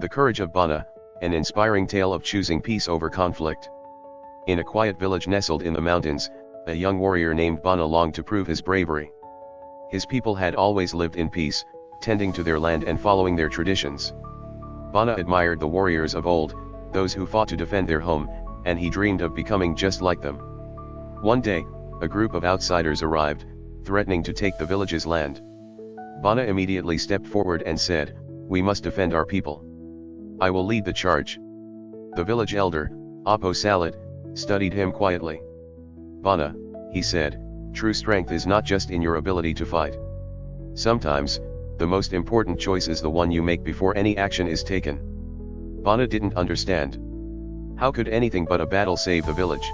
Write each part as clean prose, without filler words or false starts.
The Courage of Bana, an inspiring tale of choosing peace over conflict. In a quiet village nestled in the mountains, a young warrior named Bana longed to prove his bravery. His people had always lived in peace, tending to their land and following their traditions. Bana admired the warriors of old, those who fought to defend their home, and he dreamed of becoming just like them. One day, a group of outsiders arrived, threatening to take the village's land. Bana immediately stepped forward and said, "We must defend our people. I will lead the charge." The village elder, Apo Salat, studied him quietly. "Bana," he said, "true strength is not just in your ability to fight. Sometimes, the most important choice is the one you make before any action is taken." Bana didn't understand. How could anything but a battle save the village?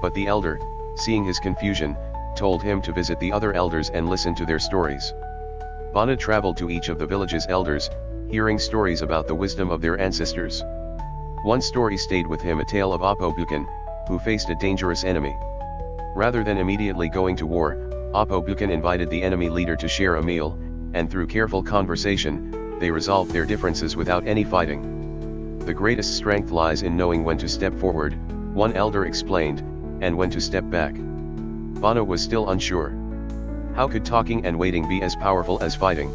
But the elder, seeing his confusion, told him to visit the other elders and listen to their stories. Bana traveled to each of the village's elders, hearing stories about the wisdom of their ancestors. One story stayed with him, a tale of Apo Bukan, who faced a dangerous enemy. Rather than immediately going to war, Apo Bukan invited the enemy leader to share a meal, and through careful conversation, they resolved their differences without any fighting. The greatest strength lies in knowing when to step forward, one elder explained, and when to step back. Bana was still unsure. How could talking and waiting be as powerful as fighting?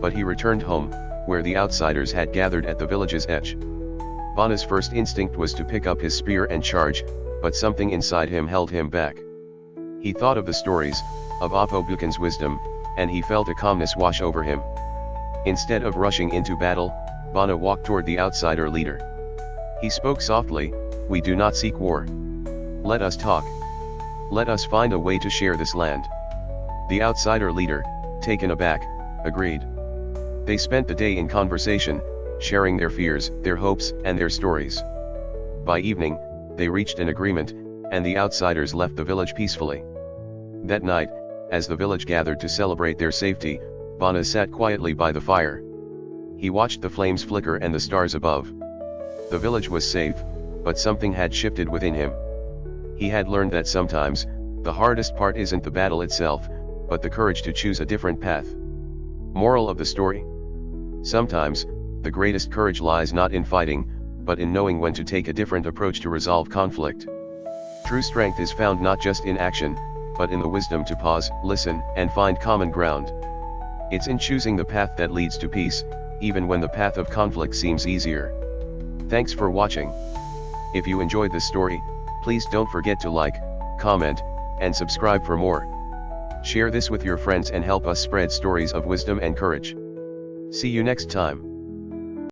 But he returned home, where the outsiders had gathered at the village's edge. Bana's first instinct was to pick up his spear and charge, but something inside him held him back. He thought of the stories, of Apo Bukan's wisdom, and he felt a calmness wash over him. Instead of rushing into battle, Bana walked toward the outsider leader. He spoke softly, "We do not seek war. Let us talk. Let us find a way to share this land." The outsider leader, taken aback, agreed. They spent the day in conversation, sharing their fears, their hopes, and their stories. By evening, they reached an agreement, and the outsiders left the village peacefully. That night, as the village gathered to celebrate their safety, Bana sat quietly by the fire. He watched the flames flicker and the stars above. The village was safe, but something had shifted within him. He had learned that sometimes, the hardest part isn't the battle itself, but the courage to choose a different path. Moral of the story? Sometimes, the greatest courage lies not in fighting, but in knowing when to take a different approach to resolve conflict. True strength is found not just in action, but in the wisdom to pause, listen, and find common ground. It's in choosing the path that leads to peace, even when the path of conflict seems easier. Thanks for watching. If you enjoyed this story, please don't forget to like, comment, and subscribe for more. Share this with your friends and help us spread stories of wisdom and courage. See you next time.